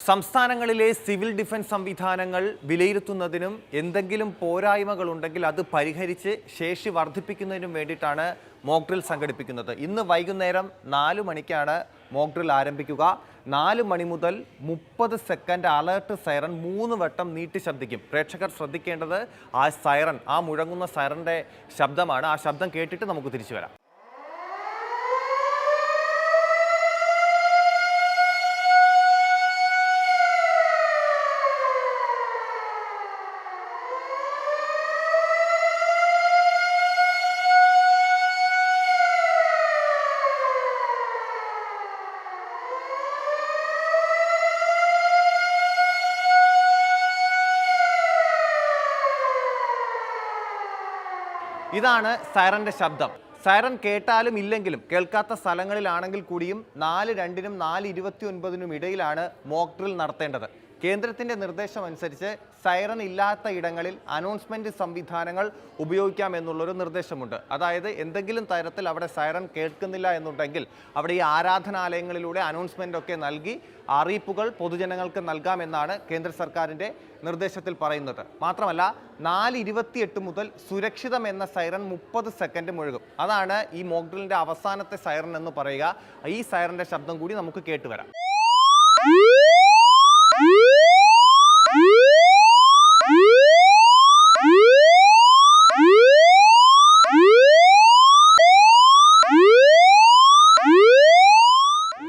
സംസ്ഥാനങ്ങളിലെ civil defence സംവിധാനങ്ങൾ വിലയിരുത്തുന്നതിനും എന്തെങ്കിലും പോരായ്മകളുണ്ടെങ്കിൽ അത് പരിഹരിച്ച് ശേഷി വർദ്ധിപ്പിക്കുന്നതിനും വേണ്ടിയിട്ടാണ് മോക്ക് ഡ്രിൽ സംഘടിപ്പിക്കുന്നത്. ഇന്ന് വൈകുന്നേരം 4 മണിക്കാണ് മോക്ക് ഡ്രിൽ ആരംഭിക്കുക. 4 മണി മുതൽ 30 സെക്കൻഡ് അലേർട്ട് സൈറൺ 3 വട്ടം നീട്ടി ശബ്ദിക്കും. പ്രേക്ഷകർ ശ്രദ്ധിക്കേണ്ടത് ആ സൈറൺ, ആ മുഴങ്ങുന്ന സൈറന്റെ ശബ്ദമാണ്. ആ ശബ്ദം കേട്ടിട്ട് നമുക്ക് തിരിച്ചു വരാം. ഇതാണ് സൈറന്റെ ശബ്ദം. സൈറൻ കേട്ടാലും ഇല്ലെങ്കിലും കേൾക്കാത്ത സ്ഥലങ്ങളിലാണെങ്കിൽ കൂടിയും 4:02-നും 4:29-നും ഇടയിലാണ് മോക്ക് ഡ്രിൽ നടത്തേണ്ടത്. കേന്ദ്രത്തിന്റെ നിർദ്ദേശം അനുസരിച്ച് സൈറൻ ഇല്ലാത്ത ഇടങ്ങളിൽ അനൗൺസ്മെന്റ് സംവിധാനങ്ങൾ ഉപയോഗിക്കാമെന്നുള്ളൊരു നിർദ്ദേശമുണ്ട്. അതായത് എന്തെങ്കിലും തരത്തിൽ അവിടെ സൈറൻ കേൾക്കുന്നില്ല എന്നുണ്ടെങ്കിൽ അവിടെ ഈ ആരാധനാലയങ്ങളിലൂടെ അനൗൺസ്മെന്റ് ഒക്കെ നൽകി അറിയിപ്പുകൾ പൊതുജനങ്ങൾക്ക് നൽകാമെന്നാണ് കേന്ദ്ര സർക്കാരിന്റെ നിർദ്ദേശത്തിൽ പറയുന്നത്. മാത്രമല്ല 4:28 മുതൽ സുരക്ഷിതം എന്ന സൈറൻ 30 സെക്കൻഡ് മുഴുകും. അതാണ് ഈ മോക്ക് ഡ്രില്ലിന്റെ അവസാനത്തെ സൈറൻ എന്ന് പറയുക. ഈ സൈറന്റെ ശബ്ദം കൂടി നമുക്ക് കേട്ടുവരാം.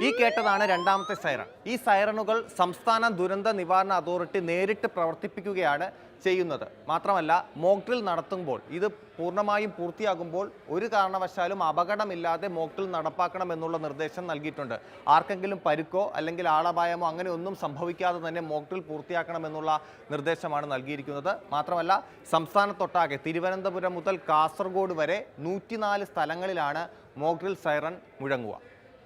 ഈ കേട്ടതാണ് രണ്ടാമത്തെ സൈറൺ. ഈ സൈറണുകൾ സംസ്ഥാന ദുരന്ത നിവാരണ അതോറിറ്റി നേരിട്ട് പ്രവർത്തിപ്പിക്കുകയാണ് ചെയ്യുന്നത്. മാത്രമല്ല മോക്ക് ഡ്രിൽ നടത്തുമ്പോൾ ഇത് പൂർണ്ണമായും പൂർത്തിയാകുമ്പോൾ ഒരു കാരണവശാലും അപകടമില്ലാതെ മോക്ക് ഡ്രിൽ നടപ്പാക്കണം എന്നുള്ള നിർദ്ദേശം നൽകിയിട്ടുണ്ട്. ആർക്കെങ്കിലും പരുക്കോ അല്ലെങ്കിൽ ആളപായമോ അങ്ങനെ ഒന്നും സംഭവിക്കാതെ തന്നെ മോക്ക് ഡ്രിൽ പൂർത്തിയാക്കണമെന്നുള്ള നിർദ്ദേശമാണ് നൽകിയിരിക്കുന്നത്. മാത്രമല്ല സംസ്ഥാനത്തൊട്ടാകെ തിരുവനന്തപുരം മുതൽ കാസർഗോഡ് വരെ 104 സ്ഥലങ്ങളിലാണ് മോക്ക് ഡ്രിൽ സൈറൺ മുഴങ്ങുക.